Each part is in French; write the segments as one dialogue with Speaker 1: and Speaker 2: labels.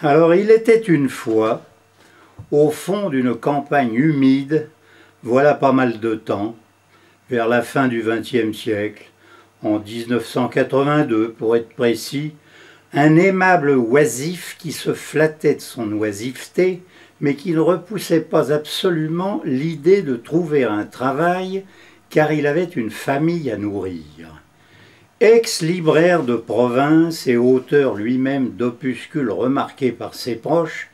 Speaker 1: Alors il était une fois, au fond d'une campagne humide, voilà pas mal de temps, vers la fin du XXe siècle, en 1982 pour être précis, un aimable oisif qui se flattait de son oisiveté, mais qui ne repoussait pas absolument l'idée de trouver un travail, car il avait une famille à nourrir. Ex-libraire de province et auteur lui-même d'opuscules remarqués par ses proches,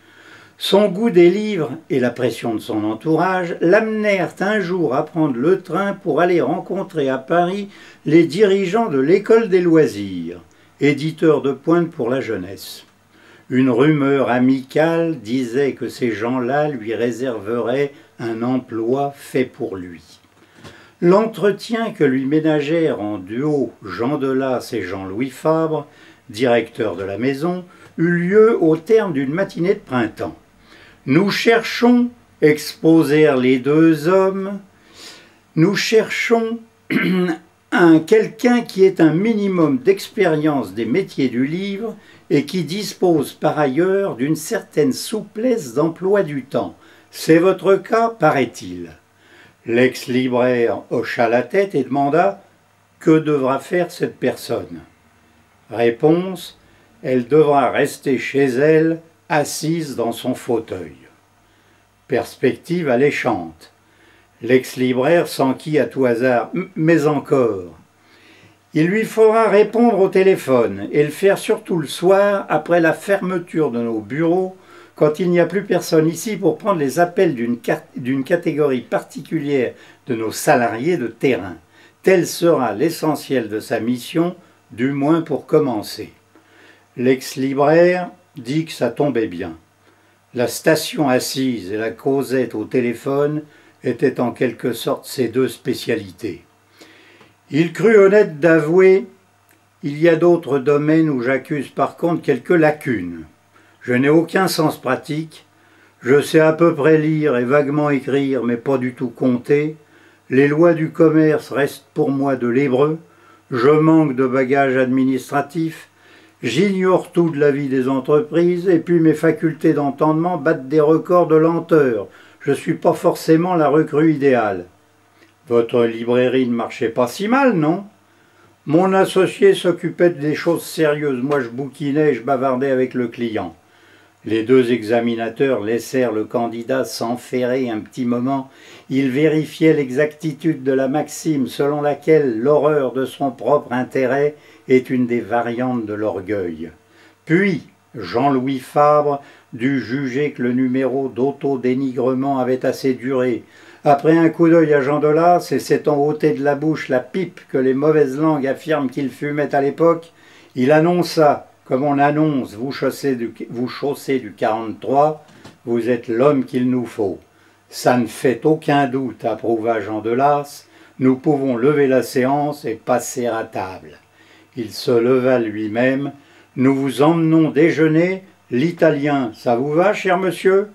Speaker 1: son goût des livres et la pression de son entourage l'amenèrent un jour à prendre le train pour aller rencontrer à Paris les dirigeants de l'École des loisirs, éditeur de pointe pour la jeunesse. Une rumeur amicale disait que ces gens-là lui réserveraient un emploi fait pour lui. L'entretien que lui ménagèrent en duo Jean Delas et Jean-Louis Fabre, directeur de la maison, eut lieu au terme d'une matinée de printemps. Nous cherchons, exposèrent les deux hommes, nous cherchons quelqu'un qui ait un minimum d'expérience des métiers du livre et qui dispose par ailleurs d'une certaine souplesse d'emploi du temps. C'est votre cas, paraît-il. L'ex-libraire hocha la tête et demanda « Que devra faire cette personne ?» Réponse « Elle devra rester chez elle, assise dans son fauteuil. » Perspective alléchante. L'ex-libraire s'enquit à tout hasard « Mais encore !» Il lui faudra répondre au téléphone et le faire surtout le soir après la fermeture de nos bureaux, quand il n'y a plus personne ici pour prendre les appels d'une catégorie particulière de nos salariés de terrain. Tel sera l'essentiel de sa mission, du moins pour commencer. L'ex-libraire dit que ça tombait bien. La station assise et la causette au téléphone étaient en quelque sorte ses deux spécialités. Il crut honnête d'avouer « Il y a d'autres domaines où j'accuse par contre quelques lacunes. Je n'ai aucun sens pratique, je sais à peu près lire et vaguement écrire, mais pas du tout compter. Les lois du commerce restent pour moi de l'hébreu, je manque de bagage administratif, j'ignore tout de la vie des entreprises, et puis mes facultés d'entendement battent des records de lenteur. Je ne suis pas forcément la recrue idéale. Votre librairie ne marchait pas si mal, non? Mon associé s'occupait des choses sérieuses, moi je bouquinais et je bavardais avec le client. Les deux examinateurs laissèrent le candidat s'enferrer un petit moment. Ils vérifiaient l'exactitude de la maxime selon laquelle l'horreur de son propre intérêt est une des variantes de l'orgueil. Puis, Jean-Louis Fabre dut juger que le numéro d'autodénigrement avait assez duré. Après un coup d'œil à Jean Delas et s'étant ôté de la bouche la pipe que les mauvaises langues affirment qu'il fumait à l'époque, il annonça, comme on annonce, vous chaussez du 43, vous êtes l'homme qu'il nous faut. Ça ne fait aucun doute, approuva Jean Delas, nous pouvons lever la séance et passer à table. Il se leva lui-même, nous vous emmenons déjeuner, l'italien, ça vous va, cher monsieur ?